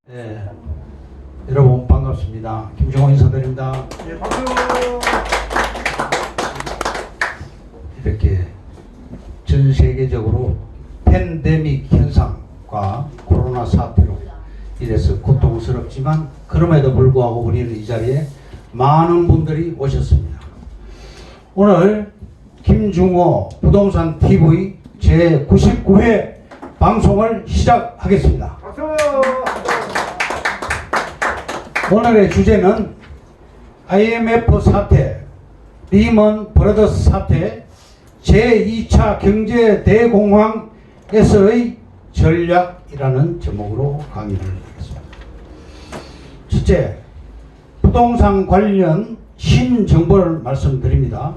네, 여러분 반갑습니다. 김종호 인사드립니다. 예, 박수. 이렇게 전 세계적으로 팬데믹 현상과 코로나 사태로 이래서 고통스럽지만 그럼에도 불구하고 우리는 이 자리에 많은 분들이 오셨습니다. 오늘 김중호 부동산 TV 제99회 방송을 시작하겠습니다. 박수. 오늘의 주제는 IMF 사태, 리먼 브러더스 사태, 제2차 경제 대공황에서의 전략이라는 제목으로 강의를 하겠습니다. 첫째, 부동산 관련 신정보를 말씀드립니다.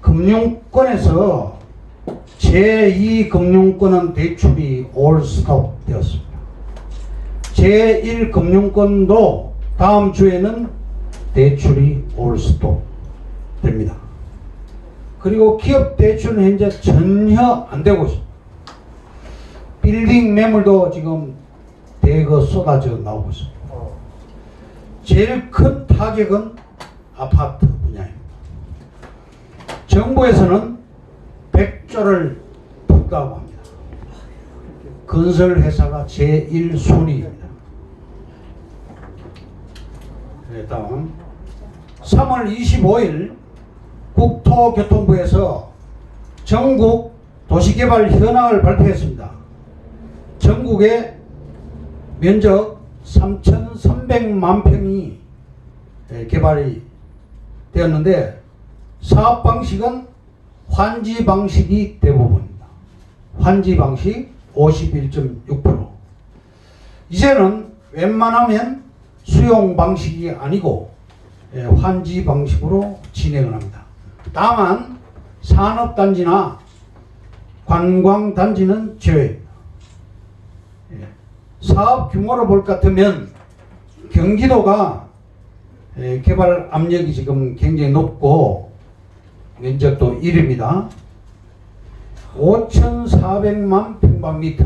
금융권에서 제2금융권은 대출이 올 스톱 되었습니다. 제1금융권도 다음 주에는 대출이 올 스톱 됩니다. 그리고 기업 대출은 현재 전혀 안 되고 있습니다. 빌딩 매물도 지금 대거 쏟아져 나오고 있습니다. 제일 큰 타격은 아파트 분야입니다. 정부에서는 100조를 푼다고 합니다. 건설회사가 제1순위입니다. 다음 3월 25일 국토교통부에서 전국 도시개발 현황을 발표했습니다. 전국의 면적 3,300만 평이 개발이 되었는데 사업 방식은 환지 방식이 대부분입니다. 환지 방식 51.6%. 이제는 웬만하면 수용 방식이 아니고 환지 방식으로 진행을 합니다. 다만 산업단지나 관광단지는 제외입니다. 사업 규모로 볼 것 같으면 경기도가 개발 압력이 지금 굉장히 높고 면적도 1위입니다. 5,400만 평방미터,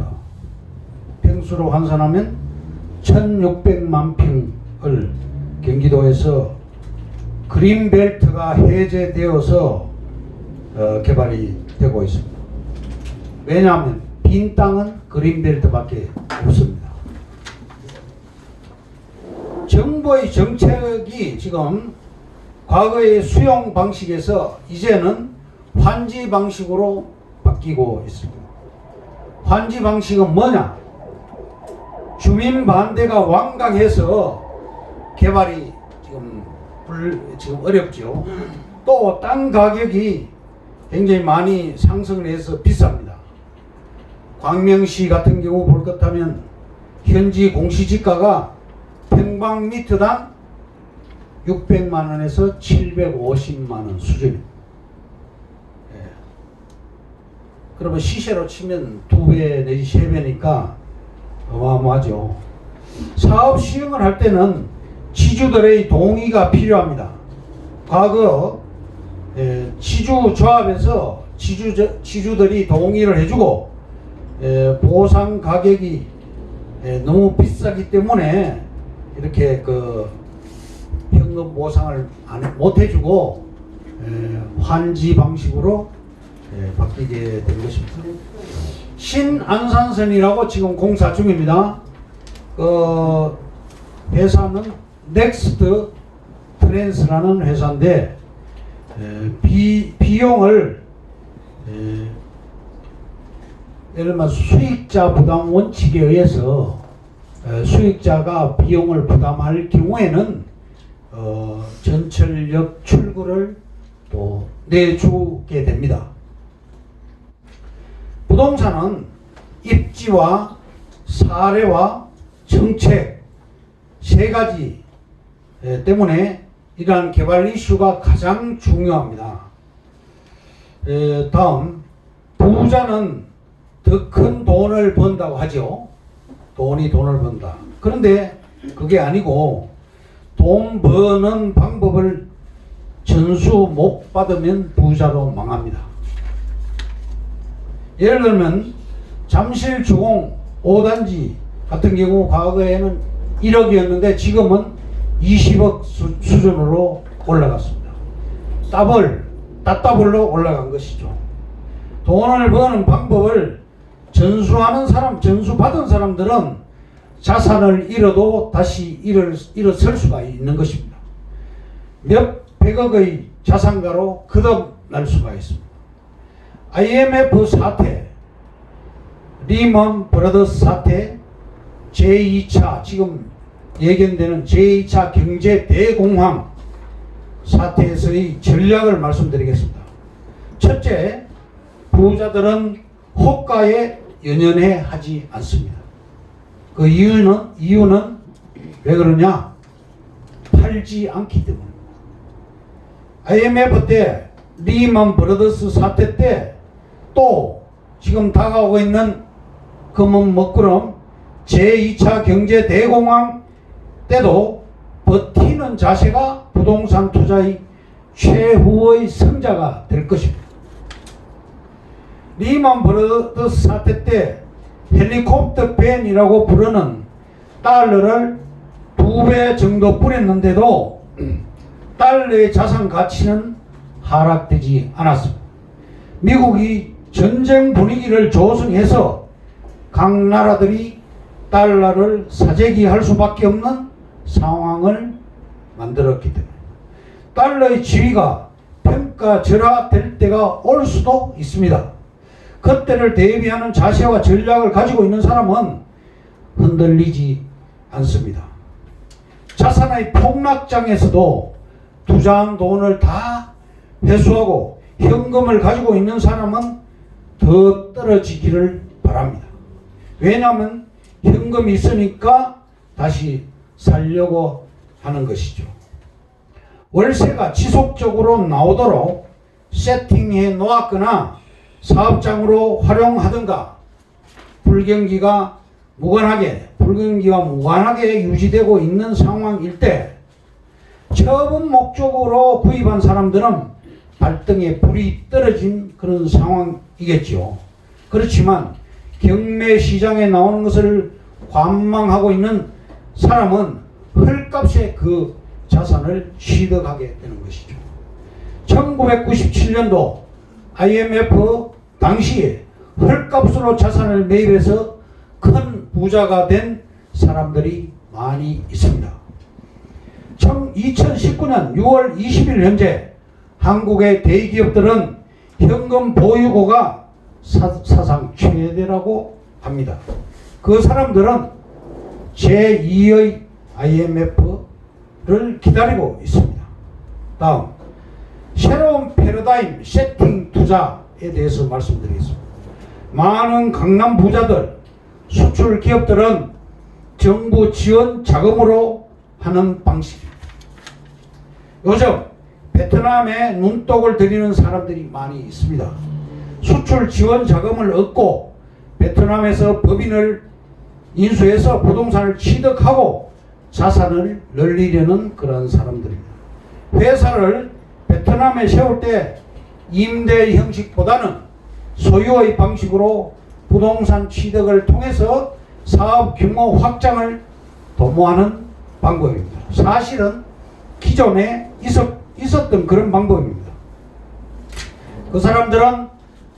평수로 환산하면 1,600만 평을 경기도에서 그린벨트가 해제되어서 개발이 되고 있습니다. 왜냐하면 빈 땅은 그린벨트밖에 없습니다. 정부의 정책이 지금 과거의 수용 방식에서 이제는 환지 방식으로 바뀌고 있습니다. 환지 방식은 뭐냐? 주민 반대가 완강해서 개발이 지금 어렵죠. 또 땅 가격이 굉장히 많이 상승을 해서 비쌉니다. 광명시 같은 경우 볼 것 하면 현지 공시지가가 평방미터당 600만원에서 750만원 수준입니다. 그러면 시세로 치면 2배 내지 3배니까 어마어마하죠. 사업 시행을 할 때는 지주들의 동의가 필요합니다. 과거 지주조합에서 지주들이 동의를 해주고 보상 가격이 너무 비싸기 때문에 이렇게 그 현금 보상을 못 해주고 환지 방식으로 바뀌게 된 것입니다. 신안산선이라고 지금 공사 중입니다. 그 회사는 넥스트 트랜스라는 회사인데 비용을 예를 들면 수익자 부담 원칙에 의해서 수익자가 비용을 부담할 경우에는 전철역 출구를 또 내주게 됩니다. 부동산은 입지와 사례와 정책 세 가지 때문에 이러한 개발 이슈가 가장 중요합니다. 다음, 부자는 더 큰 돈을 번다고 하죠. 돈을 번다. 그런데 그게 아니고 돈 버는 방법을 전수 못 받으면 부자로 망합니다. 예를 들면 잠실주공 5단지 같은 경우 과거에는 1억이었는데 지금은 20억 수준으로 올라갔습니다. 따더블로 올라간 것이죠. 돈을 버는 방법을 전수하는 사람, 전수받은 사람들은 자산을 잃어도 다시 일어설 수가 있는 것입니다. 몇 백억의 자산가로 거듭날 수가 있습니다. IMF 사태, 리먼 브라더스 사태, 제2차 지금 예견되는 제2차 경제 대공황 사태에서의 전략을 말씀드리겠습니다. 첫째, 부자들은 호가에 연연해 하지 않습니다. 그 이유는 왜 그러냐? 팔지 않기 때문입니다. IMF 때, 리먼 브라더스 사태 때, 또 지금 다가오고 있는 금은 먹구름 제2차 경제 대공황 때도 버티는 자세가 부동산 투자의 최후의 승자가 될 것입니다. 리먼 브라더스 사태 때 헬리콥터 밴이라고 부르는 달러를 2배 정도 뿌렸는데도 달러의 자산 가치는 하락되지 않았습니다. 미국이 전쟁 분위기를 조성해서 각 나라들이 달러를 사재기할 수밖에 없는 상황을 만들었기 때문에 달러의 지위가 평가절하될 때가 올 수도 있습니다. 그때를 대비하는 자세와 전략을 가지고 있는 사람은 흔들리지 않습니다. 자산의 폭락장에서도 투자한 돈을 다 회수하고 현금을 가지고 있는 사람은 더 떨어지기를 바랍니다. 왜냐하면 현금이 있으니까 다시 살려고 하는 것이죠. 월세가 지속적으로 나오도록 세팅해 놓았거나 사업장으로 활용하든가 불경기가 무관하게 유지되고 있는 상황일 때 처분 목적으로 구입한 사람들은 발등에 불이 떨어진 그런 상황이겠죠. 그렇지만 경매 시장에 나오는 것을 관망하고 있는 사람은 헐값에 그 자산을 취득하게 되는 것이죠. 1997년도 IMF 당시에 헐값으로 자산을 매입해서 큰 부자가 된 사람들이 많이 있습니다. 2019년 6월 20일 현재 한국의 대기업들은 현금 보유고가 사상 최대라고 합니다. 그 사람들은 제2의 IMF를 기다리고 있습니다. 다음, 새로운 패러다임 세팅 투자에 대해서 말씀드리겠습니다. 많은 강남 부자들, 수출 기업들은 정부 지원 자금으로 하는 방식입니다. 요즘 베트남에 눈독을 들이는 사람들이 많이 있습니다. 수출 지원 자금을 얻고 베트남에서 법인을 인수해서 부동산을 취득하고 자산을 늘리려는 그런 사람들입니다. 회사를 베트남에 세울 때 임대 형식보다는 소유의 방식으로 부동산 취득을 통해서 사업 규모 확장을 도모하는 방법입니다. 사실은 기존에 있었던 그런 방법입니다. 그 사람들은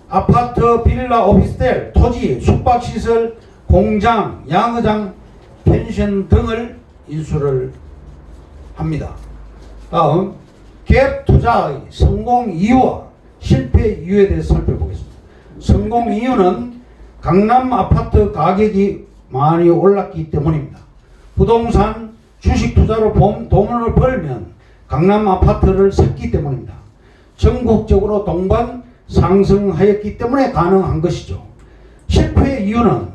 아파트, 빌라, 오피스텔, 토지, 숙박시설, 공장, 양어장, 펜션 등을 인수를 합니다. 다음, 갭 투자의 성공 이유와 실패 이유에 대해서 살펴보겠습니다. 성공 이유는 강남 아파트 가격이 많이 올랐기 때문입니다. 부동산 주식 투자로 돈을 벌면 강남 아파트를 샀기 때문입니다. 전국적으로 동반 상승하였기 때문에 가능한 것이죠. 실패의 이유는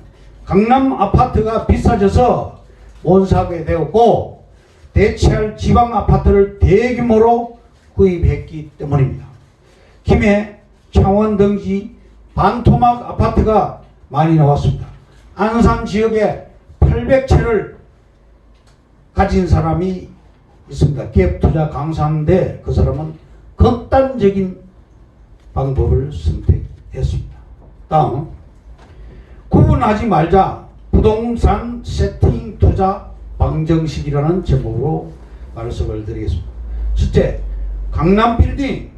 강남 아파트가 비싸져서 못 사게 되었고 대체할 지방 아파트를 대규모로 구입했기 때문입니다. 김해, 창원 등지 반토막 아파트가 많이 나왔습니다. 안산 지역에 800채를 가진 사람이 있습니다. 갭 투자 강사인데 그 사람은 극단적인 방법을 선택했습니다. 다음, 구분하지 말자. 부동산 세팅 투자 방정식이라는 제목으로 말씀을 드리겠습니다. 첫째, 강남 빌딩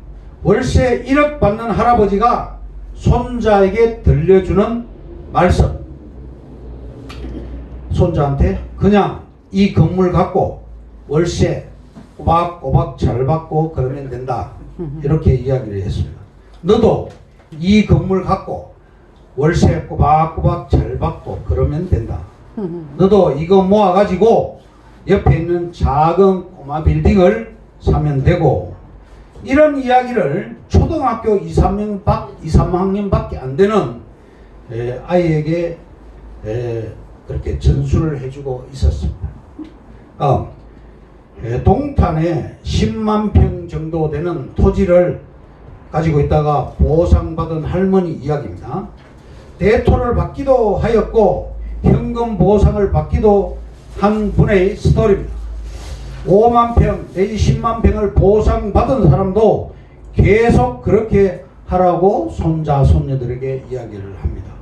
월세 1억 받는 할아버지가 손자에게 들려주는 말씀. 손자한테 그냥 이 건물 갖고 월세 꼬박꼬박 잘 받고 그러면 된다, 이렇게 이야기를 했습니다. 너도 이 건물 갖고 월세 꼬박꼬박 잘 받고 그러면 된다. 너도 이거 모아가지고 옆에 있는 작은 꼬마 빌딩을 사면 되고, 이런 이야기를 초등학교 2, 3학년밖에 안 되는 아이에게 그렇게 전수를 해주고 있었습니다. 동탄에 10만 평 정도 되는 토지를 가지고 있다가 보상받은 할머니 이야기입니다. 대토를 받기도 하였고 현금 보상을 받기도 한 분의 스토리입니다. 5만 평 내지 10만 평을 보상받은 사람도 계속 그렇게 하라고 손자 손녀들에게 이야기를 합니다.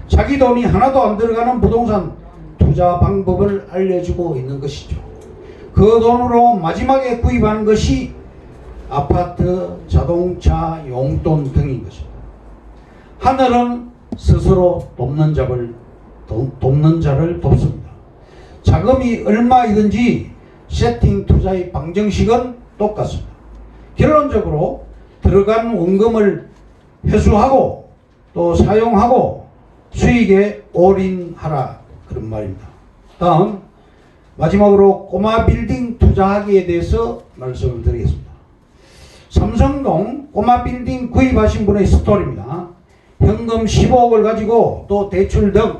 자기 돈이 하나도 안 들어가는 부동산 투자 방법을 알려주고 있는 것이죠. 그 돈으로 마지막에 구입하는 것이 아파트, 자동차, 용돈 등인 것입니다. 하늘은 스스로 돕는 자를 돕습니다. 자금이 얼마이든지 세팅 투자의 방정식은 똑같습니다. 결론적으로 들어간 원금을 회수하고 또 사용하고 수익에 올인하라, 그런 말입니다. 다음 마지막으로 꼬마 빌딩 투자하기에 대해서 말씀을 드리겠습니다. 삼성동 꼬마 빌딩 구입하신 분의 스토리입니다. 현금 15억을 가지고 또 대출 등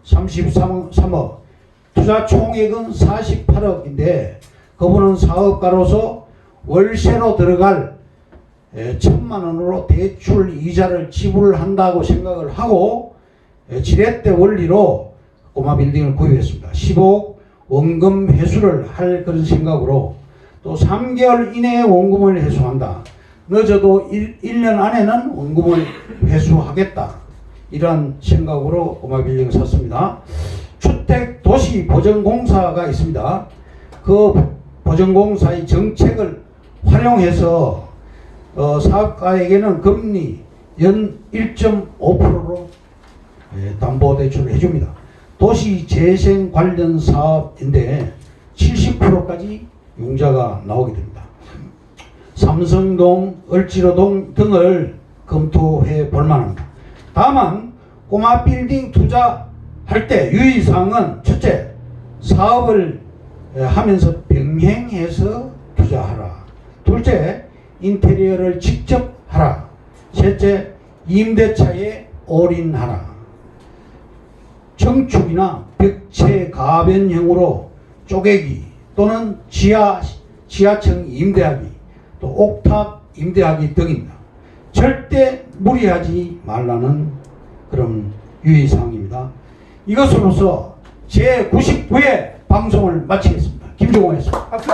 33억, 투자 총액은 48억인데 그분은 사업가로서 월세로 들어갈 1,000만 원으로 대출 이자를 지불한다고 생각을 하고 지렛대 원리로 꼬마 빌딩을 구입했습니다. 15억 원금 회수를 할 그런 생각으로, 또 3개월 이내에 원금을 회수한다, 늦어도 1년 안에는 원금을 회수하겠다, 이런 생각으로 꼬마 빌딩을 샀습니다. 주택도시보전공사가 있습니다. 그 보전공사의 정책을 활용해서 사업가에게는 금리 연 1.5%로 담보대출을 해줍니다. 도시재생 관련 사업인데 70%까지 융자가 나오게 됩니다. 삼성동, 을지로동 등을 검토해 볼 만합니다. 다만 꼬마 빌딩 투자할 때 유의사항은 첫째, 사업을 하면서 병행해서 투자하라. 둘째, 인테리어를 직접 하라. 셋째, 임대차에 올인하라. 정축이나 벽체 가변형으로 쪼개기 또는 지하층 임대하기, 또 옥탑 임대하기 등입니다. 절대 무리하지 말라는 그런 유의사항입니다. 이것으로서 제99회 방송을 마치겠습니다. 김종호였습니다. 박수!